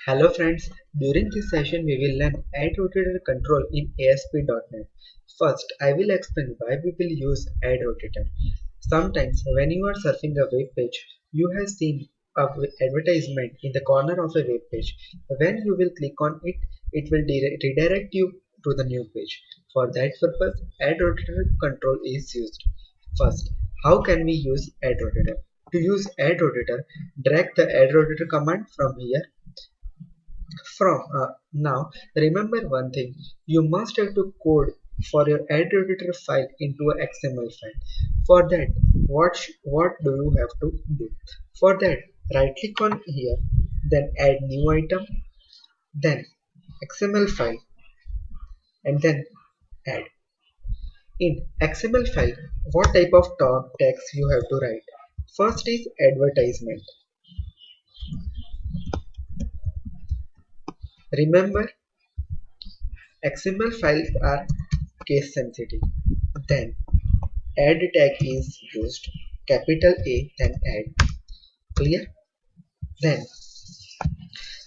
Hello friends, during this session we will learn add rotator control in ASP.NET. First, I will explain why we will use add rotator. Sometimes when you are surfing a web page, you have seen a advertisement in the corner of a web page. When you will click on it, it will redirect you to the new page. For that purpose, add rotator control is used. First, how can we use add rotator? To use add rotator, drag the add rotator command from here from now, remember one thing, you must have to code for your editor file into a XML file. For that, what do you have to do? For that, right click on here, then add new item, then XML file, and then add. In XML file, what type of text you have to write? First is advertisement. Remember, XML files are case sensitive. Then add tag is used, capital A, then add. Clear? Then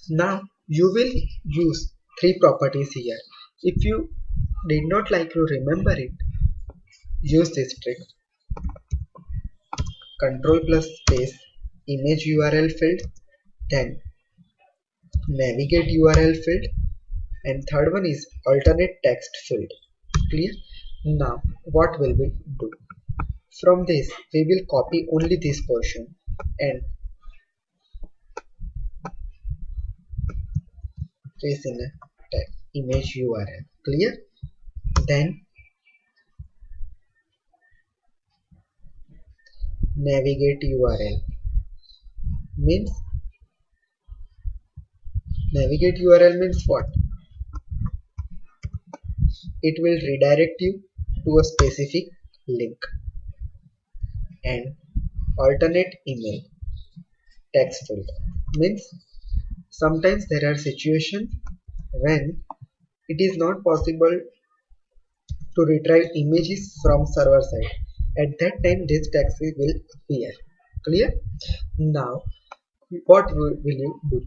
now you will use three properties here. If you did not like to remember it, use this trick. Control plus space image URL field, then navigate URL field, and third one is alternate text field. Clear? Now what will we do? From this we will copy only this portion and paste in a tag image URL. Clear? Then navigate URL means what? It will redirect you to a specific link. And alternate email text field means sometimes there are situations when it is not possible to retrieve images from server side. At that time this text will appear. Clear? Now what will you do?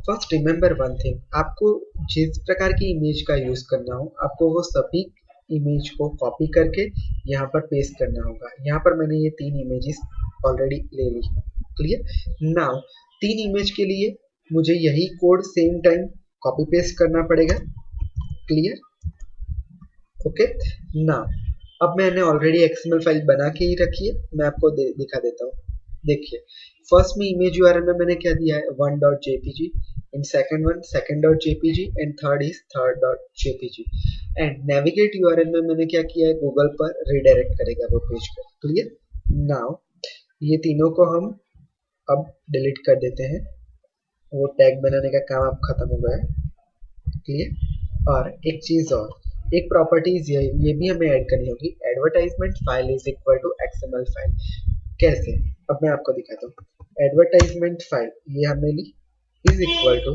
First remember one thing, आपको जिस प्रकार की image का use करना हो आपको वो सभी इमेज को कॉपी करके यहाँ पर पेस्ट करना होगा. यहाँ पर मैंने ये तीन इमेजेस ऑलरेडी ले ली है. क्लियर? नाउ तीन इमेज के लिए मुझे यही code same time copy paste करना पड़ेगा. क्लियर? ओके. नाउ अब मैंने ऑलरेडी एक्सएमएल फाइल बना के ही रखी है, मैं आपको दिखा देता हूँ. देखिए, फर्स्ट में इमेज यूआरएल में मैंने क्या दिया है 1.jpg, in second one second.jpg and third is third.jpg. And navigate URL में मैंने क्या किया है गूगल पर रिडायरेक्ट करेगा वो पेज को. क्लियर? नाउ ये तीनों को हम अब डिलीट कर देते हैं, वो टैग बनाने का काम अब खत्म हो गया है. क्लियर? और एक चीज और, एक प्रॉपर्टीज ये भी हमें ऐड करनी होगी. Advertisement file is equal to XML file. कैसे? अब मैं आपको दिखाता हूँ. एडवर्टाइजमेंट फाइल ये हमने ली इज इक्वल टू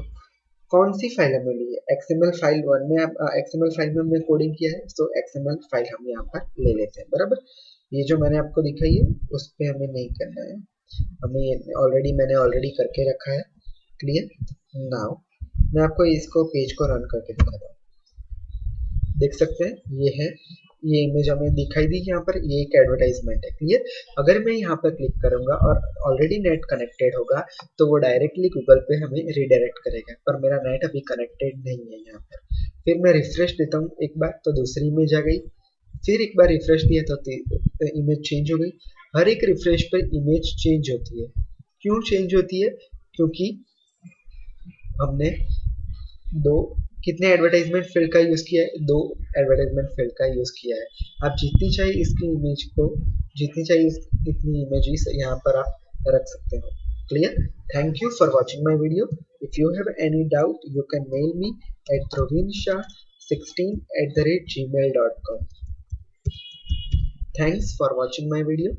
कौन सी फाइल हमने ली है एक्सएमएल फाइल 1 में. एक्सएमएल फाइल में हमने कोडिंग किया है, सो एक्सएमएल फाइल हम यहाँ पर ले लेते हैं. बराबर? ये जो मैंने आपको दिखाई है उस पर हमें नहीं करना है, हमें मैंने ऑलरेडी करके रखा है. क्लियर? नाउ मैं आपको इसको पेज को रन करके दिखाता हूँ. देख सकते हैं ये है, ये इमेज हमें दिखाई दी. यहाँ पर ये एक एडवर्टाइजमेंट है. क्लियर? अगर मैं यहाँ पर क्लिक करूंगा और ऑलरेडी नेट कनेक्टेड होगा तो वो डायरेक्टली गूगल पे हमें रिडायरेक्ट करेगा, पर मेरा नेट अभी कनेक्टेड नहीं है यहाँ पर. फिर मैं रिफ्रेश देता हूँ एक बार तो दूसरी इमेज आ गई, फिर एक बार रिफ्रेश दिया तो इमेज चेंज हो गई. हर एक रिफ्रेश पर इमेज चेंज होती है. क्यों चेंज होती है? क्योंकि हमने कितने एडवर्टाइजमेंट फील्ड का यूज किया है? 2 एडवर्टाइजमेंट फील्ड का यूज किया है. आप जितनी चाहिए इसकी इमेज को, जितनी चाहिए इतनी इमेजेस यहाँ पर आप रख सकते हो. Clear? Thank you for watching my video. If you have any doubt you can mail me at dhruvinshah16@gmail.com. Thanks for watching my video.